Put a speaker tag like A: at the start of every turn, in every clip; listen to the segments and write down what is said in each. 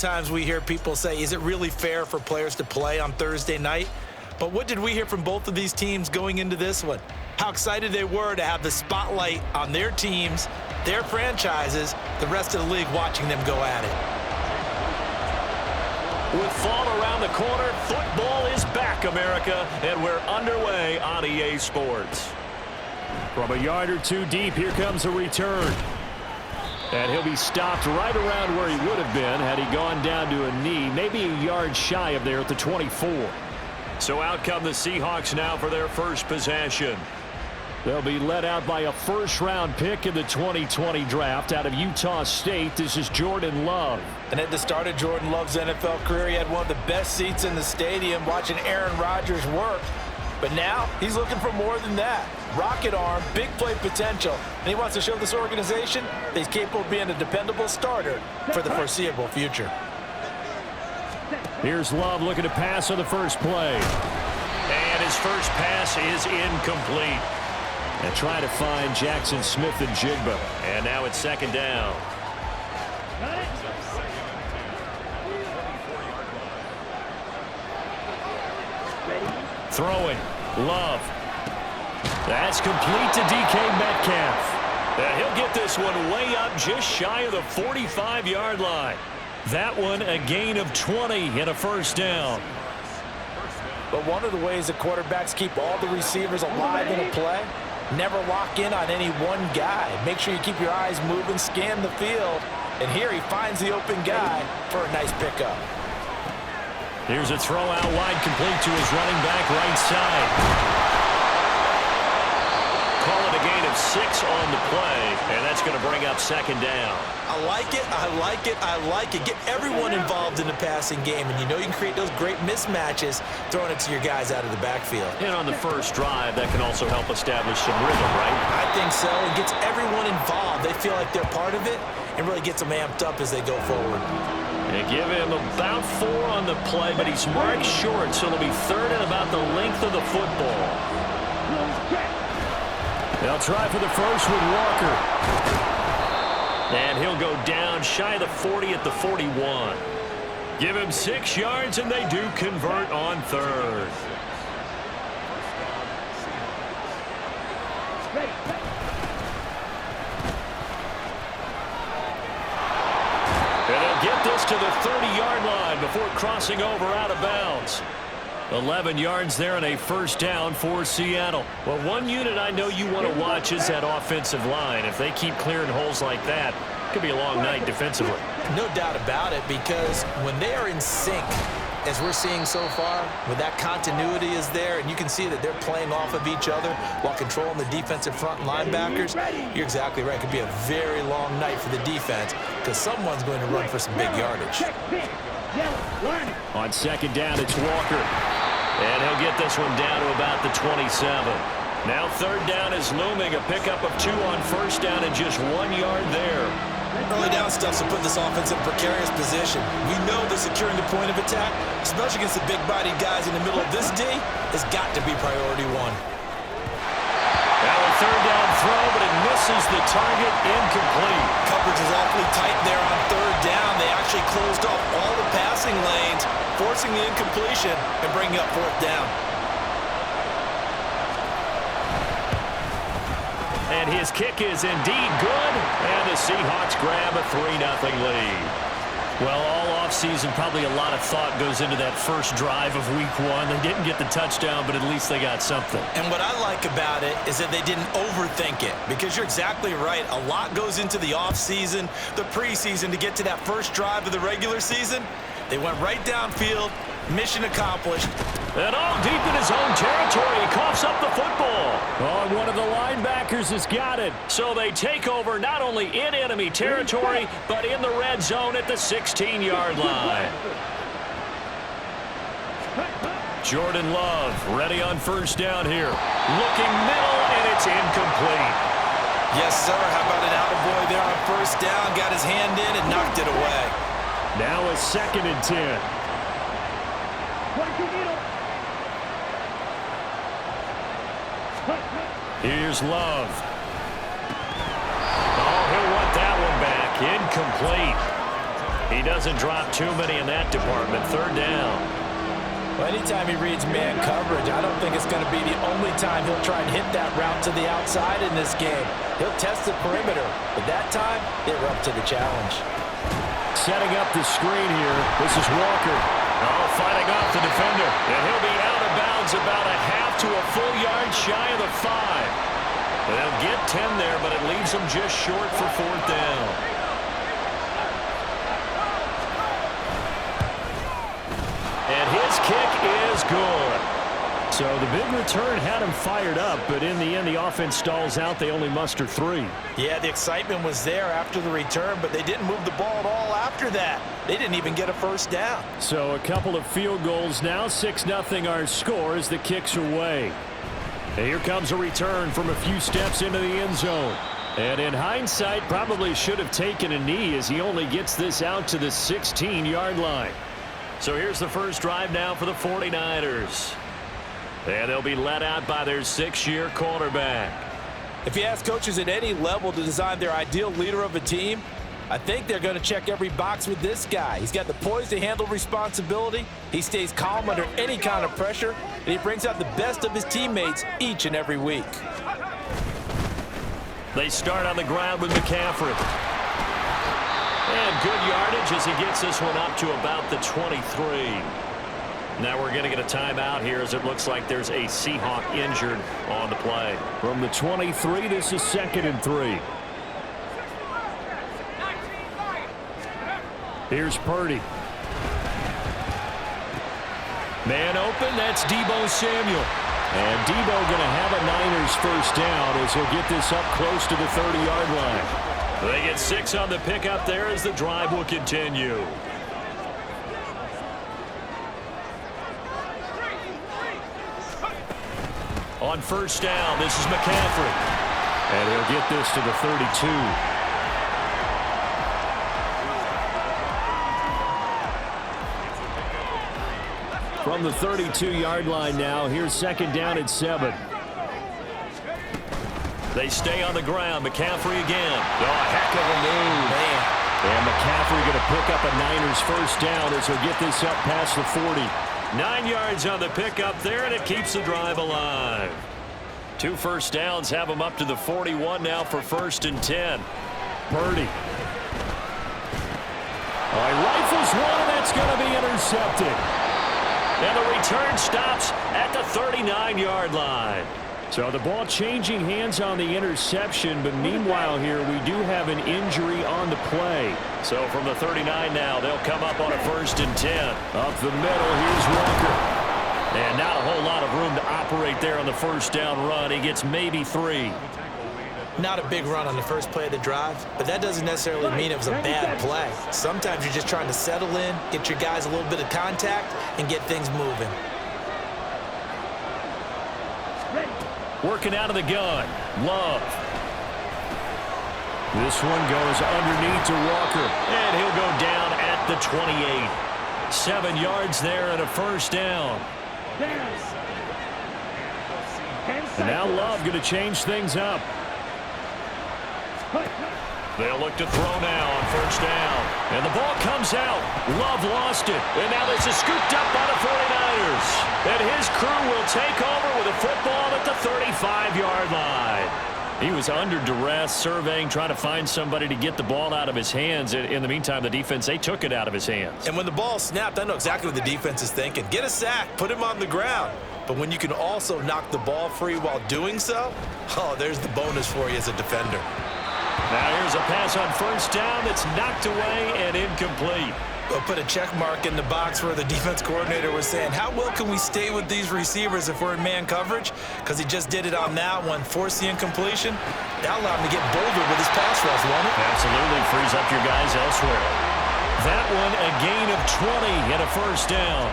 A: times we hear people say, is it really fair for players to play on Thursday night? But what did we hear from both of these teams going into this one? How excited they were to have the spotlight on their teams, their franchises, the rest of the league watching them go at it.
B: With fall around the corner, football is back, America, and we're underway on EA Sports. From a yard or two deep, here comes a return. And he'll be stopped right around where he would have been had he gone down to a knee, maybe a yard shy of there at the 24. So out come the Seahawks now for their first possession. They'll be led out by a first-round pick in the 2020 draft out of Utah State. This is Jordan Love.
A: And at the start of Jordan Love's NFL career, he had one of the best seats in the stadium watching Aaron Rodgers work. But now he's looking for more than that. Rocket arm, big play potential, and he wants to show this organization that he's capable of being a dependable starter for the foreseeable future.
B: Here's Love looking to pass on the first play. And his first pass is incomplete. And try to find Jackson Smith and Jigba. And now it's second down. Throwing. Love. That's complete to DK Metcalf. And he'll get this one way up just shy of the 45-yard line. That one a gain of 20 and a first down.
A: But one of the ways the quarterbacks keep all the receivers alive in a play, never lock in on any one guy. Make sure you keep your eyes moving, scan the field. And here he finds the open guy for a nice pickup.
B: Here's a throw out wide, complete to his running back right side. Call it a gain of 6 on the play, and that's going to bring up second down.
A: I like it, I like it, I like it. Get everyone involved in the passing game, and you know you can create those great mismatches throwing it to your guys out of the backfield.
B: And on the first drive, that can also help establish some rhythm, right?
A: I think so. It gets everyone involved. They feel like they're part of it, and really gets them amped up as they go forward.
B: They give him about 4 on the play, but he's marked short, so it'll be third and about the length of the football. They'll try for the first with Walker. And he'll go down shy of the 40 at the 41. Give him 6 yards, and they do convert on third. And they'll get this to the 30-yard line before crossing over out of bounds. 11 yards there and a first down for Seattle. Well, one unit I know you want to watch is that offensive line. If they keep clearing holes like that, it could be a long night defensively.
A: No doubt about it, because when they are in sync, as we're seeing so far, when that continuity is there, and you can see that they're playing off of each other while controlling the defensive front linebackers, you're exactly right. It could be a very long night for the defense because someone's going to run for some big yardage.
B: On second down, it's Walker. And he'll get this one down to about the 27. Now third down is looming. A pickup of 2 on first down and just 1 yard there.
A: Early down stuff to put this offense in a precarious position. We know that securing the point of attack, especially against the big-bodied guys in the middle of this D, has got to be priority 1.
B: Now a third down throw, but it misses the target, incomplete.
A: Coverage is awfully tight there on third down. They actually closed off all the passing lanes, forcing the incompletion and bringing up fourth down.
B: And his kick is indeed good, and the Seahawks grab a 3-0 lead. Well, all offseason, probably a lot of thought goes into that first drive of week 1. They didn't get the touchdown, but at least they got something.
A: And what I like about it is that they didn't overthink it, because you're exactly right. A lot goes into the offseason, the preseason to get to that first drive of the regular season. They went right downfield, mission accomplished.
B: And all deep in his own territory, he coughs up the football. Oh, one of the linebackers has got it. So they take over not only in enemy territory, but in the red zone at the 16-yard line. Jordan Love ready on first down here. Looking middle, and it's incomplete.
A: Yes, sir. How about an attaboy there on first down? Got his hand in and knocked it away.
B: Now a 2nd and 10. Here's Love. Oh, he'll want that one back. Incomplete. He doesn't drop too many in that department. Third down.
A: Well, anytime he reads man coverage, I don't think it's going to be the only time he'll try and hit that route to the outside in this game. He'll test the perimeter, but that time, they were up to the challenge.
B: Setting up the screen here. This is Walker. Oh, fighting off the defender. And he'll be out of bounds about a half to a full yard shy of the 5. They'll get 10 there, but it leaves them just short for fourth down. And his kick is good. So the big return had him fired up, but in the end, the offense stalls out. They only muster 3.
A: Yeah, the excitement was there after the return, but they didn't move the ball at all after that. They didn't even get a first down.
B: So a couple of field goals now. 6-0 our score as the kicks away. And here comes a return from a few steps into the end zone. And in hindsight, probably should have taken a knee as he only gets this out to the 16-yard line. So here's the first drive now for the 49ers. And they'll be led out by their 6-year quarterback.
A: If you ask coaches at any level to design their ideal leader of a team, I think they're going to check every box with this guy. He's got the poise to handle responsibility. He stays calm under any kind of pressure, and he brings out the best of his teammates each and every week.
B: They start on the ground with McCaffrey. And good yardage as he gets this one up to about the 23. Now we're going to get a timeout here as it looks like there's a Seahawk injured on the play. From the 23, this is 2nd and 3. Here's Purdy. Man open, that's Deebo Samuel. And Deebo going to have a Niners first down as he'll get this up close to the 30-yard line. They get 6 on the pickup there as the drive will continue. On first down, this is McCaffrey. And he'll get this to the 32. From the 32-yard line now, here's 2nd down and 7. They stay on the ground. McCaffrey again. Oh, heck of a move. Man. And McCaffrey going to pick up a Niners first down as he'll get this up past the 40. 9 yards on the pickup there, and it keeps the drive alive. 2 first downs have him up to the 41 now for 1st and 10. Purdy. Oh, he rifles one, and that's going to be intercepted. And the return stops at the 39-yard line. So the ball changing hands on the interception, but meanwhile here we do have an injury on the play. So from the 39 now, they'll come up on a 1st and 10. Up the middle, here's Walker. And not a whole lot of room to operate there on the first down run. He gets maybe 3.
A: Not a big run on the first play of the drive, but that doesn't necessarily mean it was a bad play. Sometimes you're just trying to settle in, get your guys a little bit of contact, and get things moving.
B: Working out of the gun. Love. This one goes underneath to Walker. And he'll go down at the 28. 7 yards there and a first down. And now Love going to change things up. They'll look to throw now on first down. And the ball comes out. Love lost it. And now this is scooped up by the 49ers. And his crew will take over with a football at the 35-yard line. He was under duress, surveying, trying to find somebody to get the ball out of his hands. In the meantime, the defense, they took it out of his hands.
A: And when the ball snapped, I know exactly what the defense is thinking. Get a sack, put him on the ground. But when you can also knock the ball free while doing so, oh, there's the bonus for you as a defender.
B: Now here's a pass on first down that's knocked away and incomplete.
A: We'll put a check mark in the box where the defense coordinator was saying, how well can we stay with these receivers if we're in man coverage? Because he just did it on that one, forced the incompletion. That allowed him to get bolder with his pass rush, won't it?
B: Absolutely, frees up your guys elsewhere. That one a gain of 20 and a first down.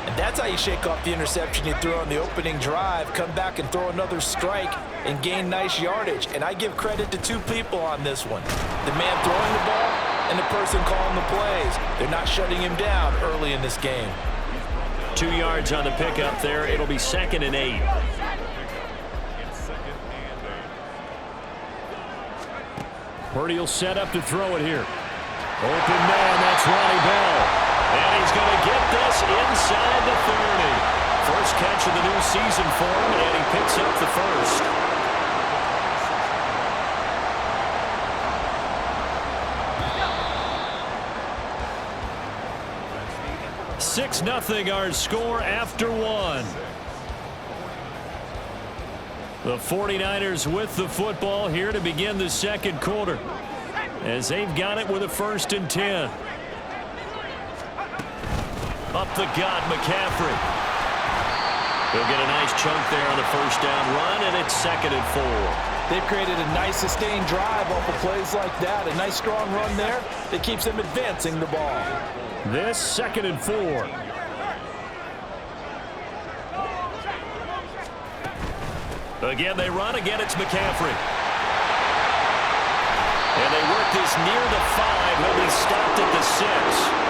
A: And that's how you shake off the interception you threw on the opening drive, come back and throw another strike and gain nice yardage. And I give credit to 2 people on this one. The man throwing the ball and the person calling the plays. They're not shutting him down early in this game.
B: 2 yards on the pickup there. It'll be 2nd and 8. Purdy will set up to throw it here. Open man, that's Ronnie Bell. And he's going to get this inside the 30. First catch of the new season for him, and he picks up the first. 6-0 our score after one. The 49ers with the football here to begin the second quarter, as they've got it with a 1st and 10. Up the gut, McCaffrey. He'll get a nice chunk there on the first down run, and it's 2nd and 4.
A: They've created a nice sustained drive off of plays like that. A nice strong run there that keeps them advancing the ball.
B: This 2nd and 4. Again, they run. Again, it's McCaffrey. And they work this near the 5. He'll be stopped at the 6.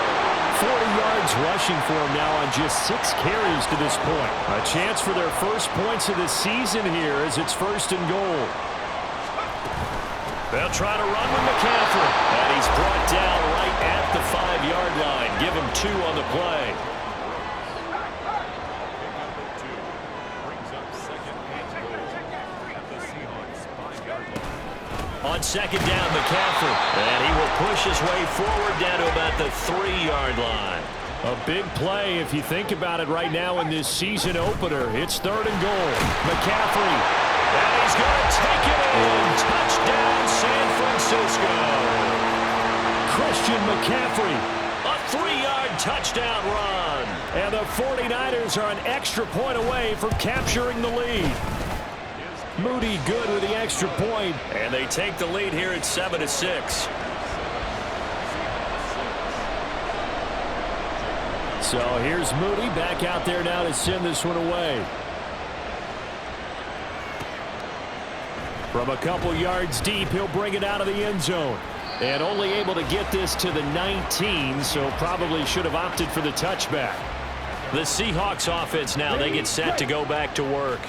B: 40 yards rushing for him now on just 6 carries to this point. A chance for their first points of the season here as it's 1st and goal. They'll try to run with McCaffrey. And he's brought down right at the 5-yard line. Give him 2 on the play. On 2nd down, McCaffrey. And he will push his way forward down to about the 3-yard line. A big play if you think about it right now in this season opener. It's 3rd and goal. McCaffrey. And he's going to take it in. Touchdown, San Francisco. Christian McCaffrey. A 3-yard touchdown run. And the 49ers are an extra point away from capturing the lead. Moody good with the extra point. And they take the lead here at 7-6. So here's Moody back out there now to send this one away. From a couple yards deep, he'll bring it out of the end zone. And only able to get this to the 19, so probably should have opted for the touchback. The Seahawks offense now, they get set to go back to work.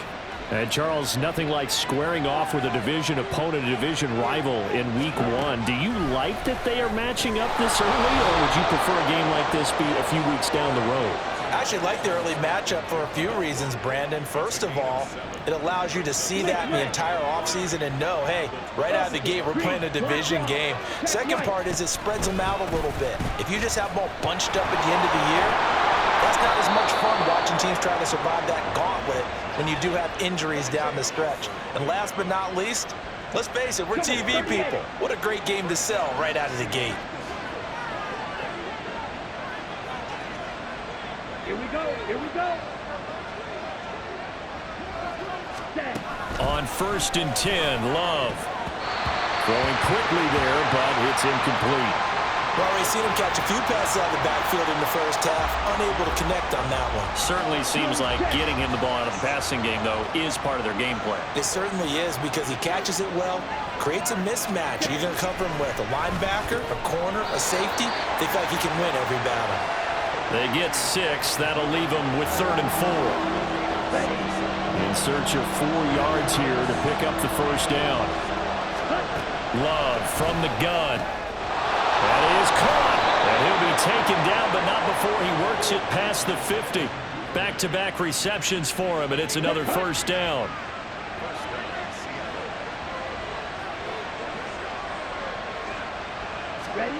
B: And, Charles, nothing like squaring off with a division opponent, a division rival in Week 1. Do you like that they are matching up this early, or would you prefer a game like this be a few weeks down the road?
A: I actually like the early matchup for a few reasons, Brandon. First of all, it allows you to see that in the entire offseason and know, hey, right out of the gate, we're playing a division game. Second part is it spreads them out a little bit. If you just have them all bunched up at the end of the year, that's not as much fun watching teams try to survive that gauntlet when you do have injuries down the stretch. And last but not least, let's face it, we're TV people. What a great game to sell right out of the gate.
C: Here we go. Here we go.
B: On 1st and 10, Love. Throwing quickly there, but it's incomplete.
A: Well, we've seen him catch a few passes out of the backfield in the first half, unable to connect on that one.
B: Certainly seems like getting him the ball out of the passing game, though, is part of their game plan.
A: It certainly is, because he catches it well, creates a mismatch. You're going to cover him with a linebacker, a corner, a safety. Think like he can win every battle.
B: They get 6. That'll leave them with 3rd and 4. In search of 4 yards here to pick up the first down. Love from the gun. That is caught. And he'll be taken down, but not before he works it past the 50. Back-to-back receptions for him, and it's another first down.
C: Ready?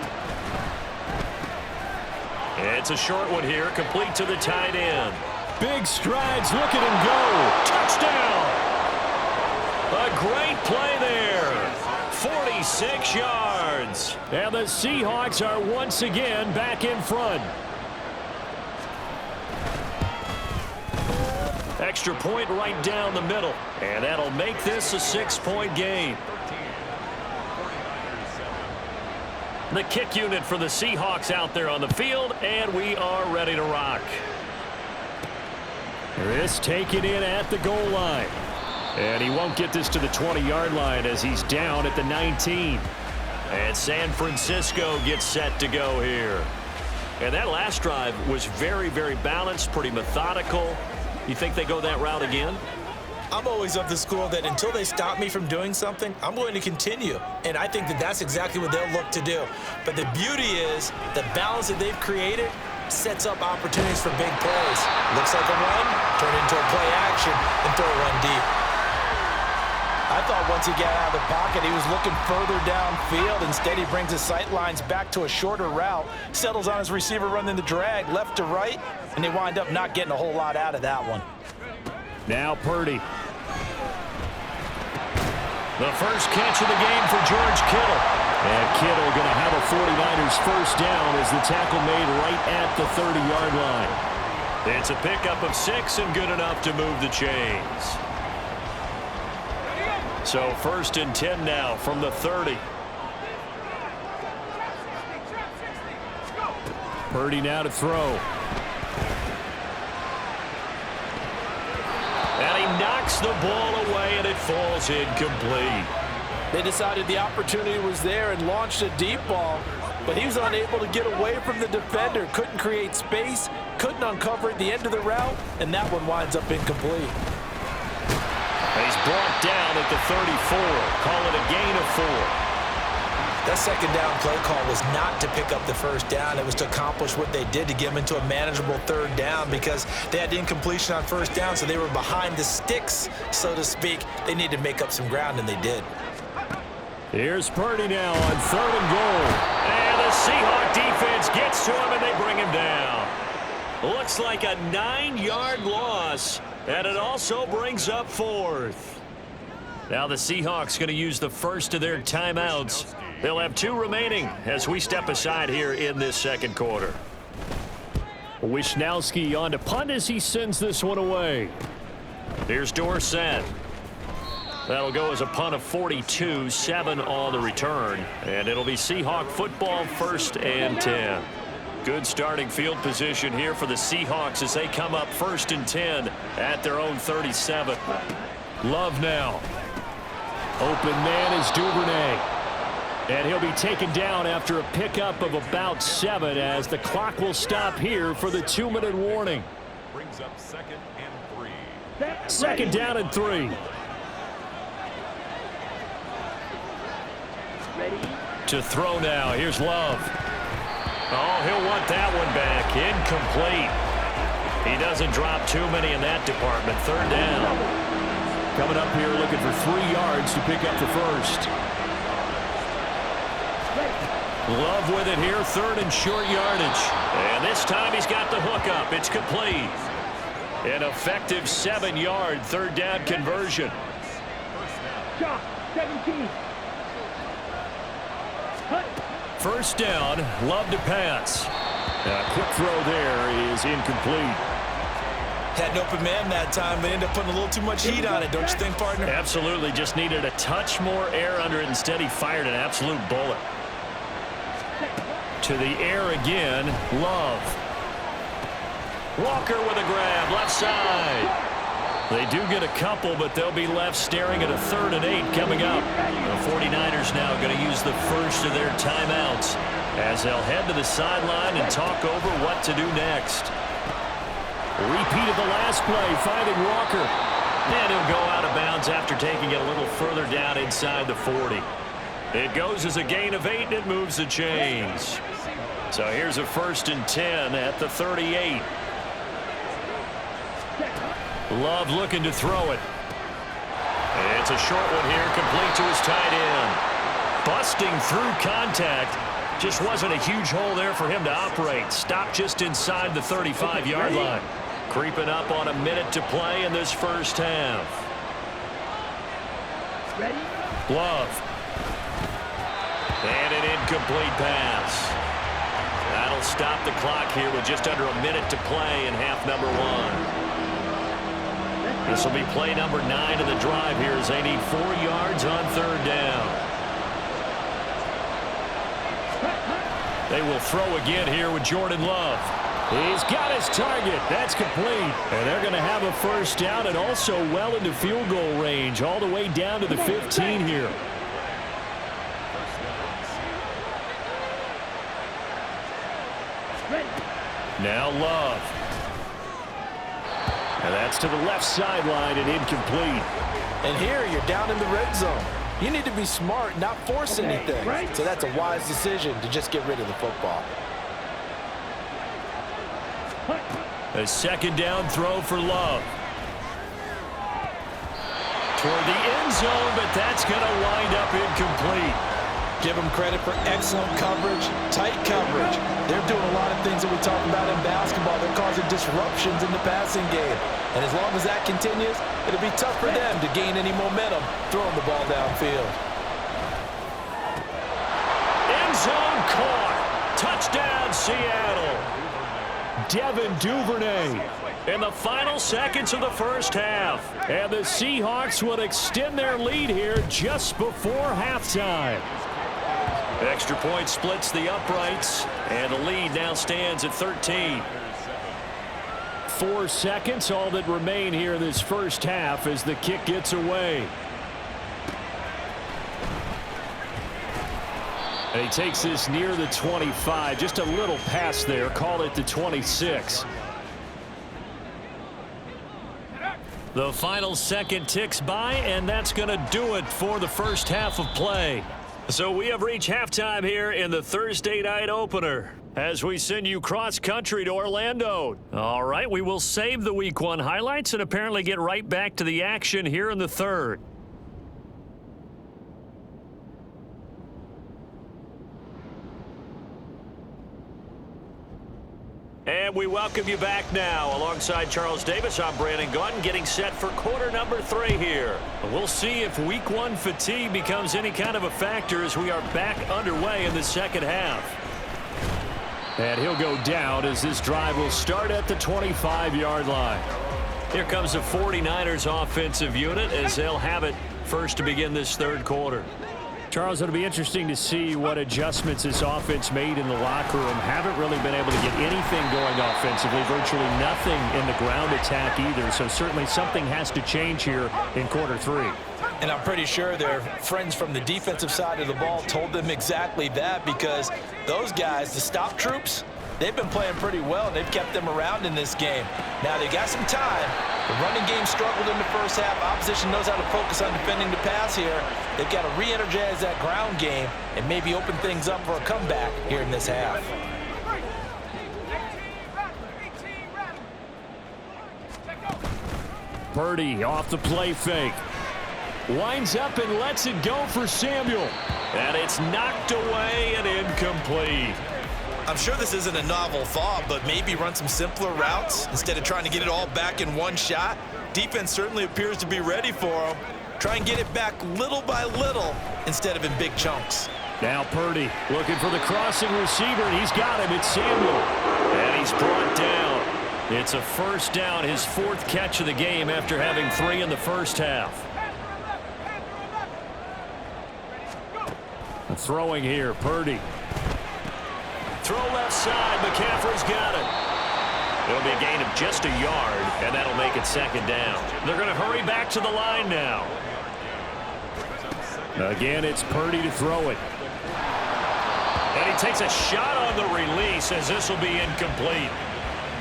B: It's a short one here, complete to the tight end. Big strides, look at him go. Touchdown! A great play there. 46 yards. And the Seahawks are once again back in front. Extra point right down the middle. And that'll make this a 6-point game. The kick unit for the Seahawks out there on the field, and we are ready to rock. This taken in at the goal line. And he won't get this to the 20-yard line as he's down at the 19. And San Francisco gets set to go here. And that last drive was very, very balanced, pretty methodical. You think they go that route again?
A: I'm always of the school that until they stop me from doing something, I'm going to continue. And I think that that's exactly what they'll look to do. But the beauty is the balance that they've created sets up opportunities for big plays. Looks like a run, turn into a play action, and throw one deep. I thought once he got out of the pocket, he was looking further downfield. Instead, he brings his sight lines back to a shorter route, settles on his receiver running the drag left to right, and they wind up not getting a whole lot out of that one.
B: Now Purdy. The first catch of the game for George Kittle. And Kittle going to have a 49ers first down as the tackle made right at the 30-yard line. It's a pickup of 6 and good enough to move the chains. So first and 10 now from the 30. Purdy now to throw. And he knocks the ball away, and it falls incomplete.
A: They decided the opportunity was there and launched a deep ball, but he was unable to get away from the defender. Couldn't create space, couldn't uncover at the end of the route, and that one winds up incomplete.
B: He's brought down at the 34. Call it a gain of 4.
A: That second down play call was not to pick up the first down. It was to accomplish what they did, to get them into a manageable third down, because they had incompletion on first down, so they were behind the sticks, so to speak. They needed to make up some ground, and they did.
B: Here's Purdy now on 3rd and goal. And the Seahawk defense gets to him, and they bring him down. Looks like a 9-yard loss, and it also brings up 4th. Now the Seahawks going to use the first of their timeouts. They'll have 2 remaining as we step aside here in this second quarter. Wishnowski on to punt as he sends this one away. Here's Dorsett. That'll go as a punt of 42, 7 on the return. And it'll be Seahawk football, 1st and 10. Good starting field position here for the Seahawks as they come up 1st and 10 at their own 37. Love now. Open man is Duvernay. And he'll be taken down after a pickup of about 7 as the clock will stop here for the 2-minute warning.
D: Brings up 2nd and 3.
B: Second down and 3.
C: Ready?
B: To throw now. Here's Love. Oh, he'll want that one back. Incomplete. He doesn't drop too many in that department. 3rd down. Coming up here looking for 3 yards to pick up the first. Love with it here, 3rd and short yardage. And this time he's got the hook up. It's complete. An effective 7-yard 3rd down conversion.
C: Shot, 17.
B: First down, Love to pass. A quick throw there is incomplete.
A: Had an open man that time, but ended up putting a little too much heat on it, don't you think, partner?
B: Absolutely, just needed a touch more air under it. Instead, he fired an absolute bullet. To the air again, Love. Walker with a grab, left side. They do get a couple, but they'll be left staring at a 3rd and 8 coming up. The 49ers now going to use the first of their timeouts as they'll head to the sideline and talk over what to do next. Repeat of the last play, finding Walker. And he'll go out of bounds after taking it a little further down inside the 40. It goes as a gain of 8, and it moves the chains. So here's a 1st and 10 at the 38. Love looking to throw it. It's a short one here, complete to his tight end. Busting through contact. Just wasn't a huge hole there for him to operate. Stopped just inside the 35-yard line. Creeping up on a minute to play in this first half.
C: Ready?
B: Love. And an incomplete pass. That'll stop the clock here with just under a minute to play in half number 1. This will be play number 9 of the drive here as they need 4 yards on 3rd down. They will throw again here with Jordan Love. He's got his target. That's complete. And they're going to have a first down and also well into field goal range all the way down to the 15 here. Now Love. And that's to the left sideline and incomplete.
A: And here you're down in the red zone. You need to be smart, not force anything. So that's a wise decision to just get rid of the football.
B: A second down throw for Love. Toward the end zone, but that's going to wind up incomplete.
A: Give them credit for excellent coverage, tight coverage. They're doing a lot of things that we talk about in basketball. They're causing disruptions in the passing game. And as long as that continues, it'll be tough for them to gain any momentum throwing the ball downfield.
B: End zone caught. Touchdown, Seattle. Devin Duvernay in the final seconds of the first half. And the Seahawks would extend their lead here just before halftime. Extra point splits the uprights, and the lead now stands at 13. 4 seconds, all that remain here in this first half as the kick gets away. And he takes this near the 25, just a little past there, call it the 26. The final second ticks by, and that's going to do it for the first half of play. So we have reached halftime here in the Thursday night opener as we send you cross-country to Orlando. All right, we will save the Week 1 highlights and apparently get right back to the action here in the third. And we welcome you back now. Alongside Charles Davis, I'm Brandon Gaudin, getting set for quarter number 3 here. We'll see if Week 1 fatigue becomes any kind of a factor as we are back underway in the second half. And he'll go down as this drive will start at the 25-yard line. Here comes the 49ers offensive unit as they'll have it first to begin this third quarter. Charles, it'll be interesting to see what adjustments this offense made in the locker room. Haven't really been able to get anything going offensively, virtually nothing in the ground attack either. So certainly something has to change here in quarter 3.
A: And I'm pretty sure their friends from the defensive side of the ball told them exactly that, because those guys, the stop troops, they've been playing pretty well. They've kept them around in this game. Now they got some time. The running game struggled in the first half. Opposition knows how to focus on defending the pass here. They've got to re-energize that ground game and maybe open things up for a comeback here in this half.
B: Purdy off the play fake. Winds up and lets it go for Samuel. And it's knocked away and incomplete.
A: I'm sure this isn't a novel thought, but maybe run some simpler routes instead of trying to get it all back in one shot. Defense certainly appears to be ready for them. Try and get it back little by little instead of in big chunks.
B: Now Purdy looking for the crossing receiver, and he's got him. It's Samuel. And he's brought down. It's a first down, his 4th catch of the game after having 3 in the first half. Throwing here, Purdy. Throw left side, McCaffrey's got it. It'll be a gain of just a yard, and that'll make it second down. They're going to hurry back to the line now. Again, it's Purdy to throw it. And he takes a shot on the release as this will be incomplete.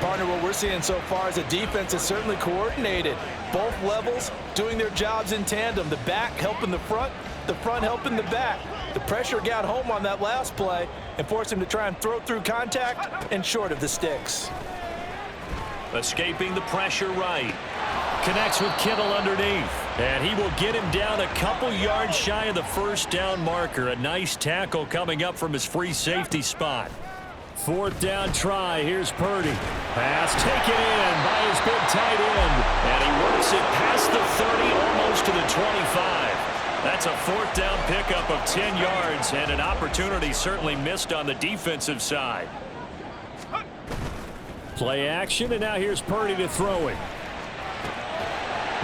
A: Partner, what we're seeing so far is a defense that's certainly coordinated. Both levels doing their jobs in tandem. The back helping the front helping the back. The pressure got home on that last play and forced him to try and throw through contact and short of the sticks.
B: Escaping the pressure right. Connects with Kittle underneath. And he will get him down a couple yards shy of the first down marker. A nice tackle coming up from his free safety spot. 4th down try. Here's Purdy. Pass taken in by his big tight end. And he works it past the 30, almost to the 25. That's a 4th down pickup of 10 yards, and an opportunity certainly missed on the defensive side. Play action, and now here's Purdy to throw it.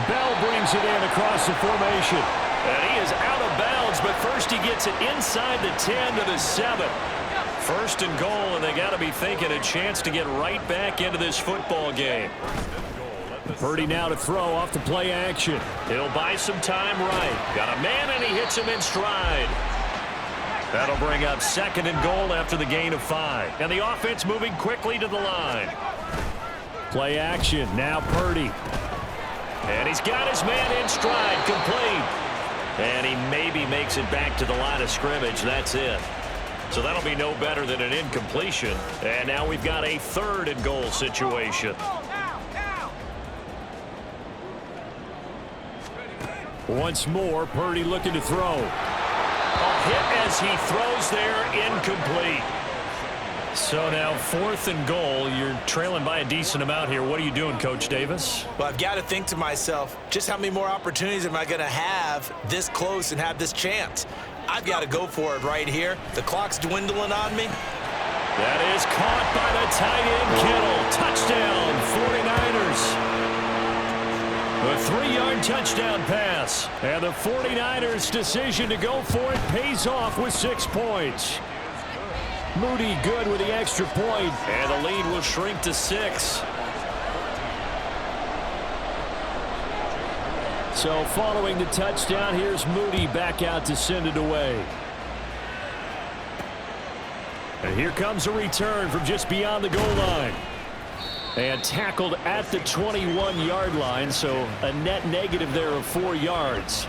B: Bell brings it in across the formation. And he is out of bounds, but first he gets it inside the 10 to the 7. First and goal, and they got to be thinking a chance to get right back into this football game. Purdy now to throw off the play action. He'll buy some time right. Got a man, and he hits him in stride. That'll bring up 2nd and goal after the gain of 5. And the offense moving quickly to the line. Play action. Now Purdy. And he's got his man in stride. Complete. And he maybe makes it back to the line of scrimmage. That's it. So that'll be no better than an incompletion. And now we've got a 3rd and goal situation. Once more, Purdy looking to throw. A hit as he throws there, incomplete. So now 4th and goal. You're trailing by a decent amount here. What are you doing, Coach Davis?
A: Well, I've got to think to myself, just how many more opportunities am I going to have this close and have this chance? I've got to go for it right here. The clock's dwindling on me.
B: That is caught by the tight end, Kittle. Touchdown, 49ers. A 3-yard touchdown pass. And the 49ers' decision to go for it pays off with 6 points. Moody good with the extra point. And the lead will shrink to 6. So following the touchdown, here's Moody back out to send it away. And here comes a return from just beyond the goal line. And tackled at the 21-yard line, so a net negative there of 4 yards.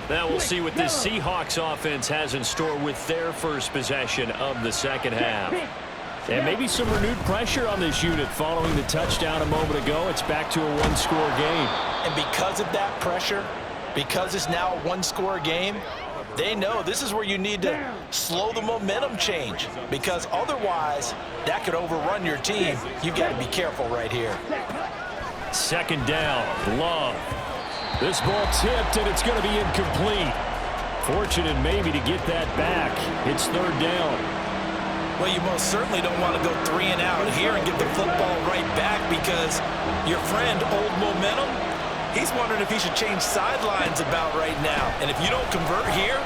B: Now we'll see what this Seahawks offense has in store with their first possession of the second half. And maybe some renewed pressure on this unit following the touchdown a moment ago. It's back to a 1-score game.
A: And because of that pressure, because it's now a 1-score game, they know this is where you need to slow the momentum change, because otherwise that could overrun your team. You've got to be careful right here.
B: 2nd down, Love. This ball tipped, and it's going to be incomplete. Fortunate maybe to get that back. It's 3rd down.
A: Well, you most certainly don't want to go 3 and out here and get the football right back, because your friend, Old Momentum, he's wondering if he should change sidelines about right now. And if you don't convert here,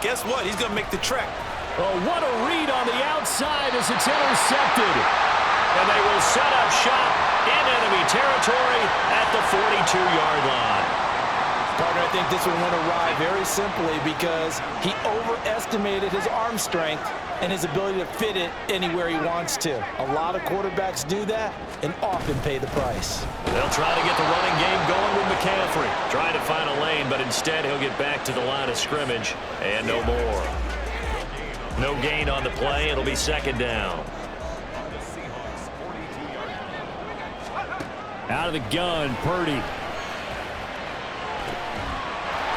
A: guess what? He's going to make the trek.
B: Oh, what a read on the outside as it's intercepted. And they will set up shop in enemy territory at the 42-yard line.
A: Partner, I think this one went awry very simply because he overestimated his arm strength and his ability to fit it anywhere he wants to. A lot of quarterbacks do that and often pay the price.
B: They'll try to get the running game going with McCaffrey. Trying to find a lane, but instead he'll get back to the line of scrimmage and no more. No gain on the play. It'll be 2nd down. Out of the gun, Purdy.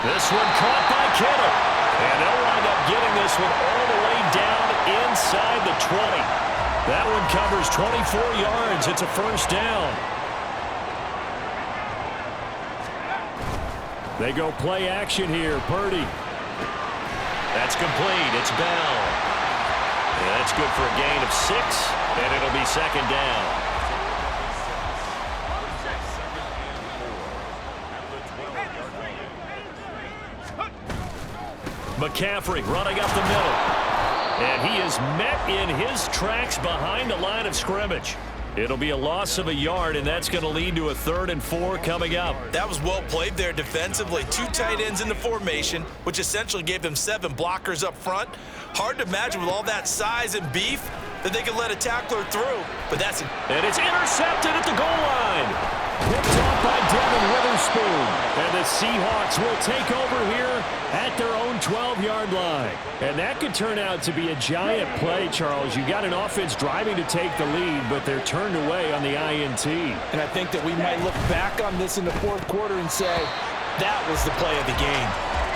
B: This one caught by Kittle. And they'll wind up getting this one all the way down inside the 20. That one covers 24 yards. It's a 1st down. They go play action here. Purdy. That's complete. It's Bell. And that's good for a gain of 6. And it'll be 2nd down. McCaffrey running up the middle. And he is met in his tracks behind the line of scrimmage. It'll be a loss of a yard, and that's going to lead to a 3rd and 4 coming up.
A: That was well played there defensively. 2 tight ends in the formation, which essentially gave them 7 blockers up front. Hard to imagine with all that size and beef that they could let a tackler through. But that's it.
B: And it's intercepted at the goal line. Picked off by Devin Witherspoon. And the Seahawks will take over here at their own 12-yard line. And that could turn out to be a giant play, Charles. You got an offense driving to take the lead, but they're turned away on the INT.
A: And I think that we might look back on this in the 4th quarter and say, that was the play of the game.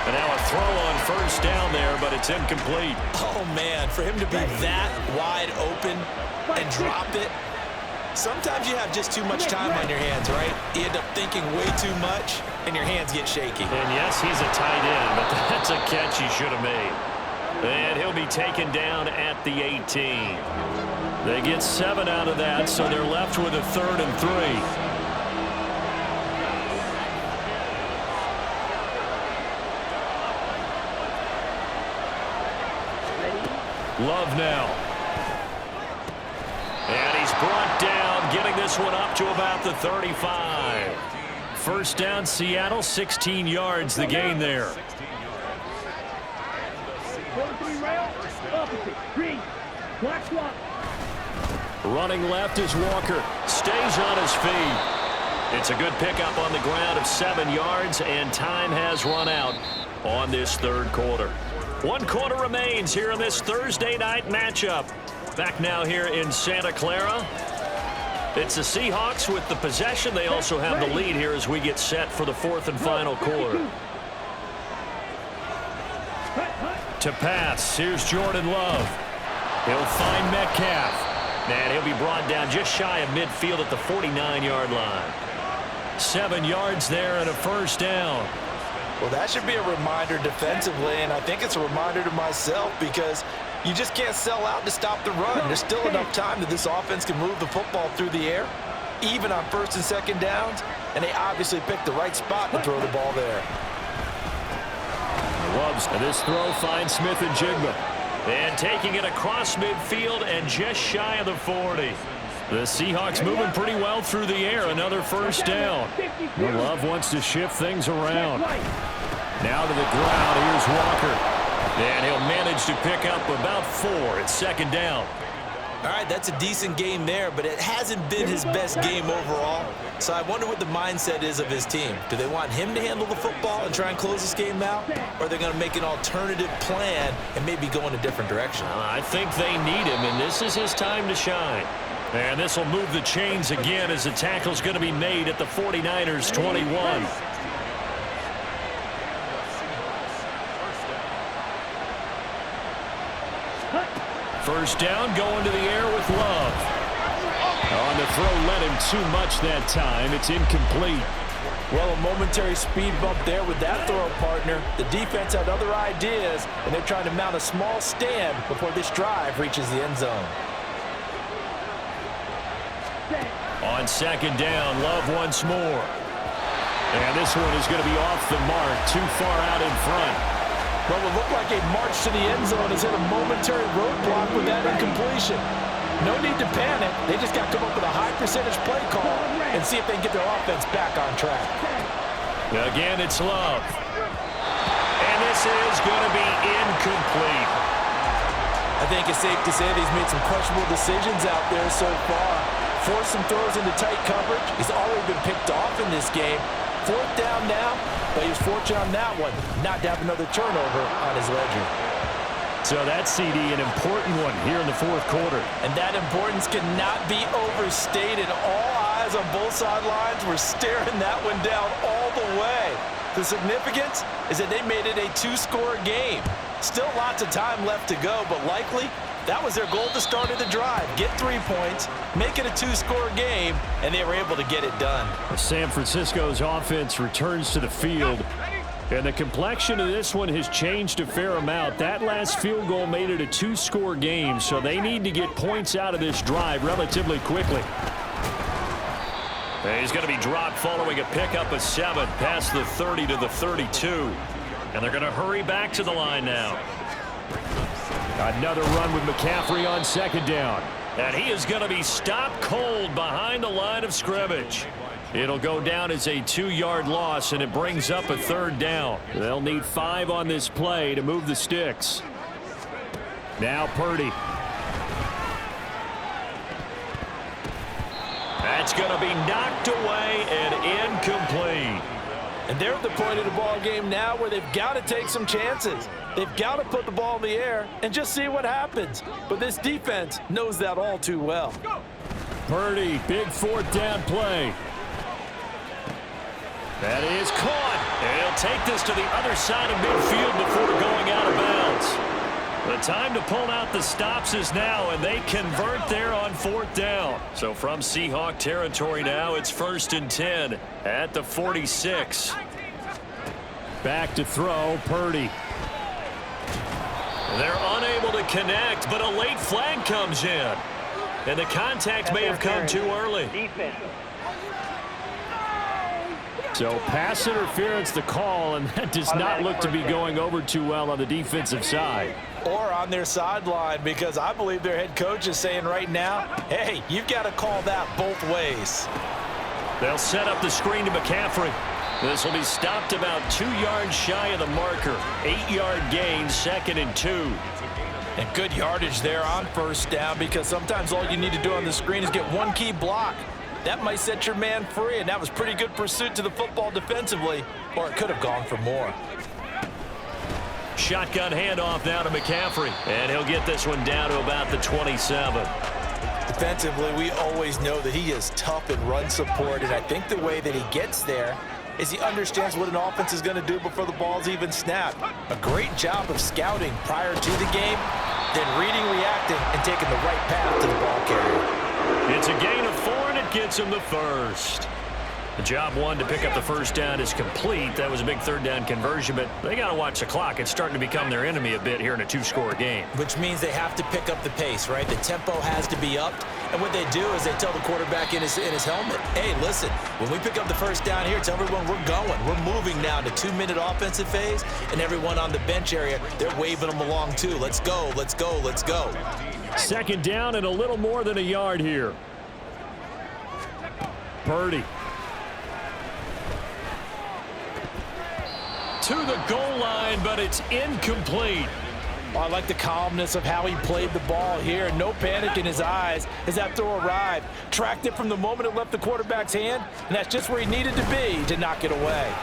B: And now a throw on 1st down there, but it's incomplete.
A: Oh, man, for him to be that wide open and drop it. Sometimes you have just too much time on your hands, right? You end up thinking way too much, and your hands get shaky.
B: And yes, he's a tight end, but that's a catch he should have made. And he'll be taken down at the 18. They get 7 out of that, so they're left with a 3rd and 3. Love now. And he's brought down, getting this one up to about the 35. 1st down, Seattle, 16 yards, the gain there. Running left is Walker. Stays on his feet. It's a good pickup on the ground of 7 yards, and time has run out on this third quarter. 1 quarter remains here in this Thursday night matchup. Back now here in Santa Clara. It's the Seahawks with the possession. They also have the lead here as we get set for the 4th and final quarter. To pass, here's Jordan Love. He'll find Metcalf. And he'll be brought down just shy of midfield at the 49-yard line. 7 yards there and a first down.
A: Well, that should be a reminder defensively, and I think it's a reminder to myself because you just can't sell out to stop the run. There's still enough time that this offense can move the football through the air, even on 1st and 2nd downs, and they obviously picked the right spot to throw the ball there.
B: Loves this throw finds Smith and Jigba. And taking it across midfield and just shy of the 40. The Seahawks moving pretty well through the air. Another first down. Love wants to shift things around. Now to the ground. Here's Walker. And he'll manage to pick up about 4 at 2nd down.
A: All right, that's a decent game there, but it hasn't been his best game overall. So I wonder what the mindset is of his team. Do they want him to handle the football and try and close this game out? Or are they going to make an alternative plan and maybe go in a different direction?
B: I think they need him, and this is his time to shine. And this will move the chains again as the tackle's going to be made at the 49ers 21. First down, going to the air with Love. On the throw, led him too much that time. It's incomplete.
A: Well, a momentary speed bump there with that throw, partner. The defense had other ideas, and they're trying to mount a small stand before this drive reaches the end zone.
B: On 2nd down, Love once more. And this one is going to be off the mark, too far out in front.
A: Well, it looked like a march to the end zone has hit a momentary roadblock with that incompletion. No need to panic. They just got to come up with a high percentage play call and see if they can get their offense back on track.
B: Again, it's Love. And this is going to be incomplete.
A: I think it's safe to say that he's made some questionable decisions out there so far. Forced some throws into tight coverage. He's already been picked off in this game. 4th down now, but he was fortunate on that one not to have another turnover on his ledger.
B: So that CD, an important one here in the 4th quarter.
A: And that importance cannot be overstated. All eyes on both sidelines were staring that one down all the way. The significance is that they made it a 2-score game. Still lots of time left to go, but likely that was their goal to start of the drive. Get 3 points, make it a 2-score game, and they were able to get it done.
B: San Francisco's offense returns to the field, and the complexion of this one has changed a fair amount. That last field goal made it a 2-score game, so they need to get points out of this drive relatively quickly. And he's going to be dropped following a pickup of 7 past the 30 to the 32. And they're going to hurry back to the line now. Another run with McCaffrey on 2nd down. And he is going to be stopped cold behind the line of scrimmage. It'll go down as a 2-yard loss, and it brings up a 3rd down. They'll need 5 on this play to move the sticks. Now Purdy. That's going to be knocked away and incomplete.
A: And they're at the point of the ball game now where they've got to take some chances. They've got to put the ball in the air and just see what happens. But this defense knows that all too well.
B: Purdy, big 4th down play. That is caught. And he'll take this to the other side of midfield before going out of bounds. The time to pull out the stops is now, and they convert there on 4th down. So from Seahawk territory now, it's 1st and 10 at the 46. Back to throw, Purdy. They're unable to connect, but a late flag comes in. And the contact may have come too early. So pass interference the call, and that does not look to be going over too well on the defensive side.
A: Or on their sideline, because I believe their head coach is saying right now, hey, you've got to call that both ways.
B: They'll set up the screen to McCaffrey. This will be stopped about 2 yards shy of the marker. 8-yard gain, 2nd and 2.
A: And good yardage there on first down, because sometimes all you need to do on the screen is get one key block. That might set your man free, and that was pretty good pursuit to the football defensively, or it could have gone for more.
B: Shotgun handoff now to McCaffrey, and he'll get this one down to about the 27.
A: Defensively, we always know that he is tough in run support, and I think the way that he gets there is he understands what an offense is going to do before the ball's even snapped. A great job of scouting prior to the game, then reading, reacting, and taking the right path to the ball carrier.
B: It's a gain of 4, and it gets him the first. The job one to pick up the first down is complete. That was a big third down conversion, but they got to watch the clock. It's starting to become their enemy a bit here in a 2-score game.
A: Which means they have to pick up the pace, right? The tempo has to be upped, and what they do is they tell the quarterback in his helmet, hey, listen, when we pick up the first down here, tell everyone we're going. We're moving now to 2-minute offensive phase, and everyone on the bench area, they're waving them along too. Let's go, let's go, let's go.
B: Second down and a little more than a yard here. Purdy. To the goal line, but it's incomplete.
A: Oh, I like the calmness of how he played the ball here. No panic in his eyes as that throw arrived. Tracked it from the moment it left the quarterback's hand, and that's just where he needed to be to knock it away.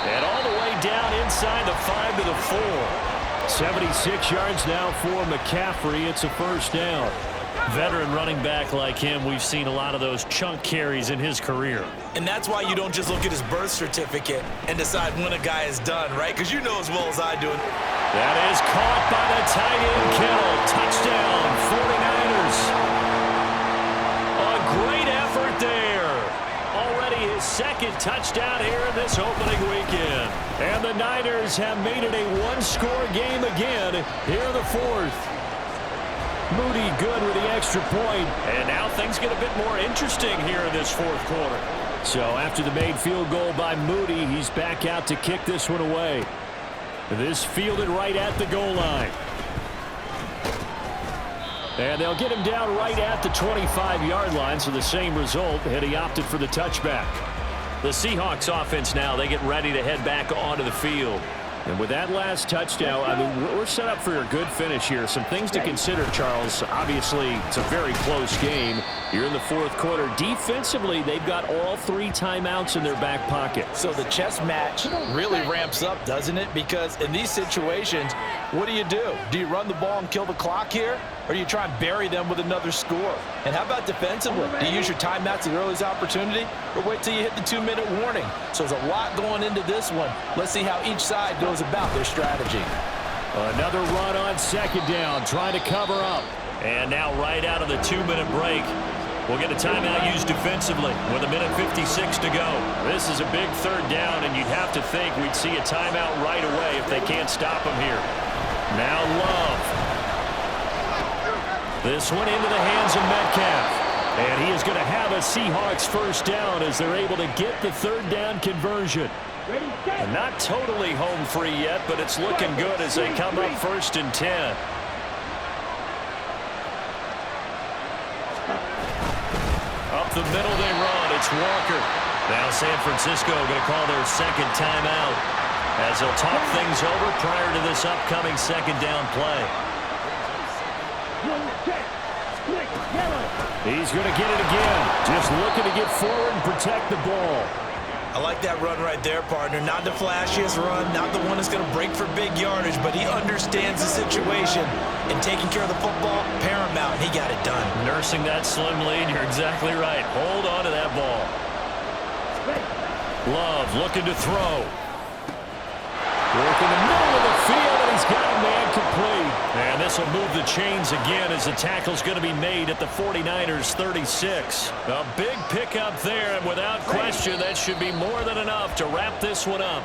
B: And all the way down inside the 5 to the 4. 76 yards now for McCaffrey. It's a first down. Veteran running back like him, we've seen a lot of those chunk carries in his career.
A: And that's why you don't just look at his birth certificate and decide when a guy is done, right? Because you know as well as I do.
B: That is caught by the tight end, Kittle. Touchdown, 49ers. A great effort there. Already his second touchdown here in this opening weekend. And the Niners have made it a one-score game again here in the fourth. Moody good with the extra point. And now things get a bit more interesting here in this fourth quarter. So after the made field goal by Moody, he's back out to kick this one away. This fielded right at the goal line. And they'll get him down right at the 25-yard line, so the same result, and he opted for the touchback. The Seahawks offense now, they get ready to head back onto the field. And with that last touchdown, I mean, we're set up for a good finish here. Some things to consider, Charles. Obviously, it's a very close game. You're in the fourth quarter. Defensively, they've got all 3 timeouts in their back pocket.
A: So the chess match really ramps up, doesn't it? Because in these situations, what do? Do you run the ball and kill the clock here? Or do you try and bury them with another score? And how about defensively? Do you use your timeouts at the earliest opportunity? Or wait till you hit the 2-minute warning? So there's a lot going into this one. Let's see how each side goes about their strategy.
B: Another run on second down, trying to cover up. And now right out of the 2-minute break, we'll get a timeout used defensively with 1:56 to go. This is a big third down, and you'd have to think we'd see a timeout right away if they can't stop him here. Now Love. This one into the hands of Metcalf. And he is going to have a Seahawks first down as they're able to get the third down conversion. And not totally home free yet, but it's looking good as they come up 1st and 10. Up the middle they run. It's Walker. Now San Francisco going to call their second timeout as they'll talk things over prior to this upcoming second down play. He's going to get it again. Just looking to get forward and protect the ball.
A: I like that run right there, partner. Not the flashiest run, not the one that's going to break for big yardage, but he understands the situation, and taking care of the football, paramount, and he got it done.
B: Nursing that slim lead, you're exactly right. Hold on to that ball. Love looking to throw. Work in the middle of the field, and he's got a man complete. And this will move the chains again as the tackle's going to be made at the 49ers 36. A big pickup there, and without question, that should be more than enough to wrap this one up.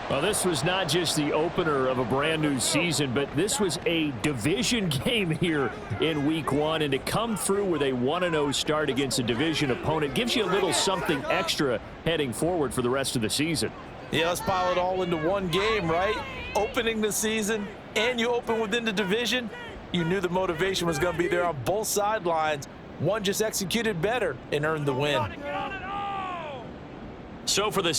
B: Well, this was not just the opener of a brand new season, but this was a division game here in week 1. And to come through with a 1-0 start against a division opponent gives you a little something extra heading forward for the rest of the season.
A: Yeah, let's pile it all into one game, right? Opening the season, and you open within the division. You knew the motivation was going to be there on both sidelines. One just executed better and earned the win.
B: So for the